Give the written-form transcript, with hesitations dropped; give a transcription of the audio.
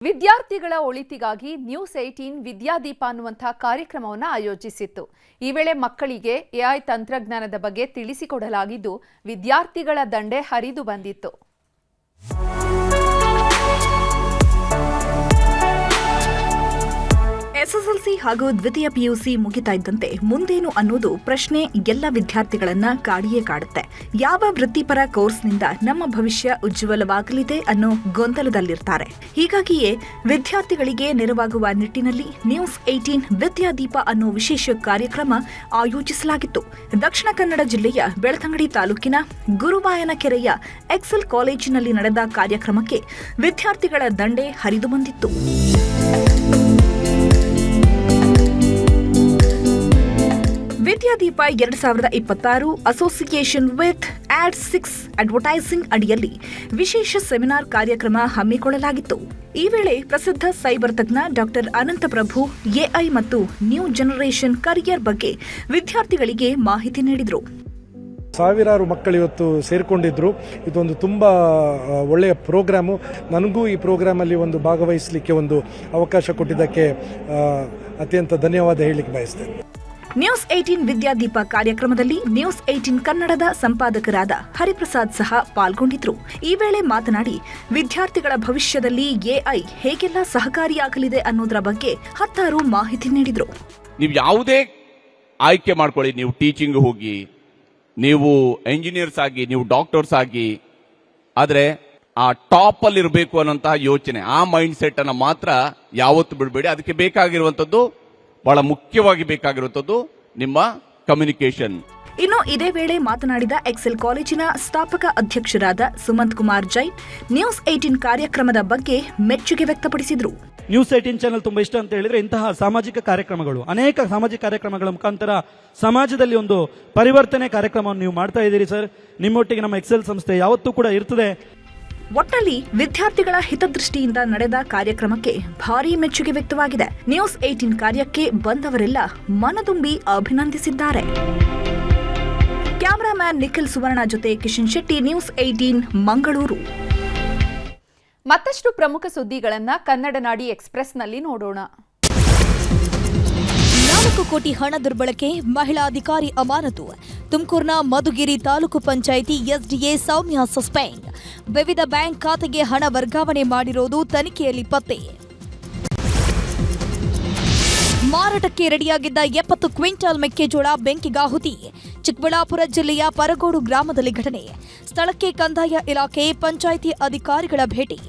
ವಿದ್ಯಾರ್ಥಿಗಳ ಒಳಿತಿಗಾಗಿ ನ್ಯೂಸ್ 18 ವಿದ್ಯಾದೀಪ ಅನ್ನುವಂತಹ ಕಾರ್ಯಕ್ರಮವನ್ನು ಆಯೋಜಿಸಿತ್ತು. ಈ ವೇಳೆ ಮಕ್ಕಳಿಗೆ ಎಐ ತಂತ್ರಜ್ಞಾನದ ಬಗ್ಗೆ ತಿಳಿಸಿಕೊಡಲಾಗಿದ್ದು ವಿದ್ಯಾರ್ಥಿಗಳ ದಂಡೆ ಹರಿದು ಬಂದಿತ್ತು. ಎಸ್ಎಸ್ಎಲ್ಸಿ ಹಾಗೂ ದ್ವಿತೀಯ ಪಿಯುಸಿ ಮುಗಿತಾ ಇದ್ದಂತೆ ಮುಂದೇನು ಅನ್ನೋದು ಪ್ರಶ್ನೆ ಎಲ್ಲ ವಿದ್ಯಾರ್ಥಿಗಳನ್ನ ಕಾಡಿಯೇ ಕಾಡುತ್ತೆ. ಯಾವ ವೃತ್ತಿಪರ ಕೋರ್ಸ್ನಿಂದ ನಮ್ಮ ಭವಿಷ್ಯ ಉಜ್ವಲವಾಗಲಿದೆ ಅನ್ನೋ ಗೊಂದಲದಲ್ಲಿರ್ತಾರೆ. ಹೀಗಾಗಿಯೇ ವಿದ್ಯಾರ್ಥಿಗಳಿಗೆ ನೆರವಾಗುವ ನಿಟ್ಟಿನಲ್ಲಿ ನ್ಯೂಸ್ 18 ವಿದ್ಯಾದೀಪ ಅನ್ನೋ ವಿಶೇಷ ಕಾರ್ಯಕ್ರಮ ಆಯೋಜಿಸಲಾಗಿತ್ತು. ದಕ್ಷಿಣ ಕನ್ನಡ ಜಿಲ್ಲೆಯ ಬೆಳ್ತಂಗಡಿ ತಾಲೂಕಿನ ಗುರುವಾಯನಕೆರೆಯ ಎಕ್ಸೆಲ್ ಕಾಲೇಜಿನಲ್ಲಿ ನಡೆದ ಕಾರ್ಯಕ್ರಮಕ್ಕೆ ವಿದ್ಯಾರ್ಥಿಗಳ ದಂಡೆ ಹರಿದು ಬಂದಿತ್ತು. Vidyadeepa 2026 association with AD6 advertising ಅಡಿಯಲ್ಲಿ ವಿಶೇಷ ಸೆಮಿನಾರ್ ಕಾರ್ಯಕ್ರಮ ಹಮ್ಮಿಕೊಳ್ಳಲಾಗಿತ್ತು. ಈ ವೇಳೆ ಪ್ರಸಿದ್ಧ ಸೈಬರ್ ತಜ್ಞ ಡಾಕ್ಟರ್ ಅನಂತಪ್ರಭು ಎಐ ಮತ್ತು ನ್ಯೂ ಜನರೇಷನ್ ಕರಿಯರ್ ಬಗ್ಗೆ ವಿದ್ಯಾರ್ಥಿಗಳಿಗೆ ಮಾಹಿತಿ ನೀಡಿದರು. ಸಾವಿರಾರು ಮಕ್ಕಳು ಇವತ್ತು ಸೇರಿಕೊಂಡಿದ್ರು. ಇದೊಂದು ತುಂಬಾ ಒಳ್ಳೆಯ ಪ್ರೋಗ್ರಾಮು. ನನಗೂ ಈ ಪ್ರೋಗ್ರಾಮಲ್ಲಿ ಒಂದು ಭಾಗವಹಿಸಲಿಕ್ಕೆ ಒಂದು ಅವಕಾಶ ಕೊಟ್ಟಿದ್ದಕ್ಕೆ ಅತ್ಯಂತ ಧನ್ಯವಾದ ಹೇಳಲಿಕ್ಕೆ ಬಯಸ್ತೇನೆ. ನ್ಯೂಸ್ 18 ವಿದ್ಯಾದೀಪ ಕಾರ್ಯಕ್ರಮದಲ್ಲಿ ನ್ಯೂಸ್ 18 ಕನ್ನಡದ ಸಂಪಾದಕರಾದ ಹರಿಪ್ರಸಾದ್ ಸಹ ಪಾಲ್ಗೊಂಡಿದ್ರು. ಈ ವೇಳೆ ಮಾತನಾಡಿ ವಿದ್ಯಾರ್ಥಿಗಳ ಭವಿಷ್ಯದಲ್ಲಿ ಎಐ ಹೇಗೆಲ್ಲ ಸಹಕಾರಿಯಾಗಲಿದೆ ಅನ್ನೋದರ ಬಗ್ಗೆ ಹತ್ತಾರು ಮಾಹಿತಿ ನೀಡಿದ್ರು. ನೀವು ಯಾವುದೇ ಆಯ್ಕೆ ಮಾಡ್ಕೊಳ್ಳಿ, ನೀವು ಟೀಚಿಂಗ್ ಹೋಗಿ, ನೀವು ಎಂಜಿನಿಯರ್ಸ್ ಆಗಿ, ನೀವು ಡಾಕ್ಟರ್ಸ್ ಆಗಿ, ಆದರೆ ಆ ಟಾಪ್ ಅಲ್ಲಿ ಇರಬೇಕು ಅನ್ನೋಂತಹ ಯೋಚನೆ, ಆ ಮೈಂಡ್ ಸೆಟ್ ಅನ್ನ ಮಾತ್ರ ಯಾವತ್ತು ಬಿಡಬೇಡಿ. ಅದಕ್ಕೆ ಬೇಕಾಗಿರುವಂತದ್ದು, ಬಹಳ ಮುಖ್ಯವಾಗಿ ಬೇಕಾಗಿರುವಂತದ್ದು ನಿಮ್ಮ ಕಮ್ಯುನಿಕೇಶನ್. ಇನ್ನು ಇದೇ ವೇಳೆ ಮಾತನಾಡಿದ ಎಕ್ಸೆಲ್ ಕಾಲೇಜಿನ ಸ್ಥಾಪಕ ಅಧ್ಯಕ್ಷರಾದ ಸುಮಂತ್ ಕುಮಾರ್ ಜೈನ್ ನ್ಯೂಸ್ 18 ಕಾರ್ಯಕ್ರಮದ ಬಗ್ಗೆ ಮೆಚ್ಚುಗೆ ವ್ಯಕ್ತಪಡಿಸಿದರು. ನ್ಯೂಸ್ 18 ಚಾನೆಲ್ ತುಂಬಾ ಇಷ್ಟ ಅಂತ ಹೇಳಿದ್ರೆ ಇಂತಹ ಸಾಮಾಜಿಕ ಕಾರ್ಯಕ್ರಮಗಳು, ಅನೇಕ ಸಾಮಾಜಿಕ ಕಾರ್ಯಕ್ರಮಗಳ ಮುಖಾಂತರ ಸಮಾಜದಲ್ಲಿ ಒಂದು ಪರಿವರ್ತನೆ ಕಾರ್ಯಕ್ರಮವನ್ನು ನೀವು ಮಾಡ್ತಾ ಇದ್ದೀರಿ ಸರ್. ನಿಮ್ಮೊಟ್ಟಿಗೆ ನಮ್ಮ ಎಕ್ಸೆಲ್ ಸಂಸ್ಥೆ ಯಾವತ್ತೂ ಕೂಡ ಇರ್ತದೆ. ಒಟ್ಟಲ್ಲಿ ವಿದ್ಯಾರ್ಥಿಗಳ ಹಿತದೃಷ್ಟಿಯಿಂದ ನಡೆದ ಕಾರ್ಯಕ್ರಮಕ್ಕೆ ಭಾರೀ ಮೆಚ್ಚುಗೆ ವ್ಯಕ್ತವಾಗಿದೆ. ನ್ಯೂಸ್ 18 ಕಾರ್ಯಕ್ಕೆ ಬಂದವರೆಲ್ಲ ಮನದುಂಬಿ ಅಭಿನಂದಿಸಿದ್ದಾರೆ. ಕ್ಯಾಮರಾಮ್ಯಾನ್ ನಿಖಿಲ್ ಸುವರ್ಣ ಜೊತೆ ಕಿಶನ್ ಶೆಟ್ಟಿ, ನ್ಯೂಸ್ 18 ಮಂಗಳೂರು. ಮತ್ತಷ್ಟು ಪ್ರಮುಖ ಸುದ್ದಿಗಳನ್ನ ಕನ್ನಡ ನಾಡಿ ಎಕ್ಸ್‌ಪ್ರೆಸ್‌ನಲ್ಲಿ ನೋಡೋಣ. 4 ಕೋಟಿ ಹಣ ದುರ್ಬಳಕೆ, ಮಹಿಳಾ ಅಧಿಕಾರಿ ಅಮಾನತು. ತುಮಕೂರಿನ ಮಧುಗಿರಿ ತಾಲೂಕು ಪಂಚಾಯಿತಿ ಎಸ್ಡಿಎ ಸೌಮ್ಯ ಸಸ್ಪೆಂಡ್. ವಿವಿಧ ಬ್ಯಾಂಕ್ ಖಾತೆಗೆ ಹಣ ವರ್ಗಾವಣೆ ಮಾಡಿರೋದು ತನಿಖೆಯಲ್ಲಿ ಪತ್ತೆ. ಮಾರಾಟಕ್ಕೆ ರೆಡಿಯಾಗಿದ್ದ 70 ಕ್ವಿಂಟಾಲ್ ಮೆಕ್ಕೆಜೋಳ ಬೆಂಕಿಗಾಹುತಿ. ಚಿಕ್ಕಬಳ್ಳಾಪುರ ಜಿಲ್ಲೆಯ ಪರಗೋಡು ಗ್ರಾಮದಲ್ಲಿ ಘಟನೆ. ಸ್ಥಳಕ್ಕೆ ಕಂದಾಯ ಇಲಾಖೆ, ಪಂಚಾಯಿತಿ ಅಧಿಕಾರಿಗಳ ಭೇಟಿ.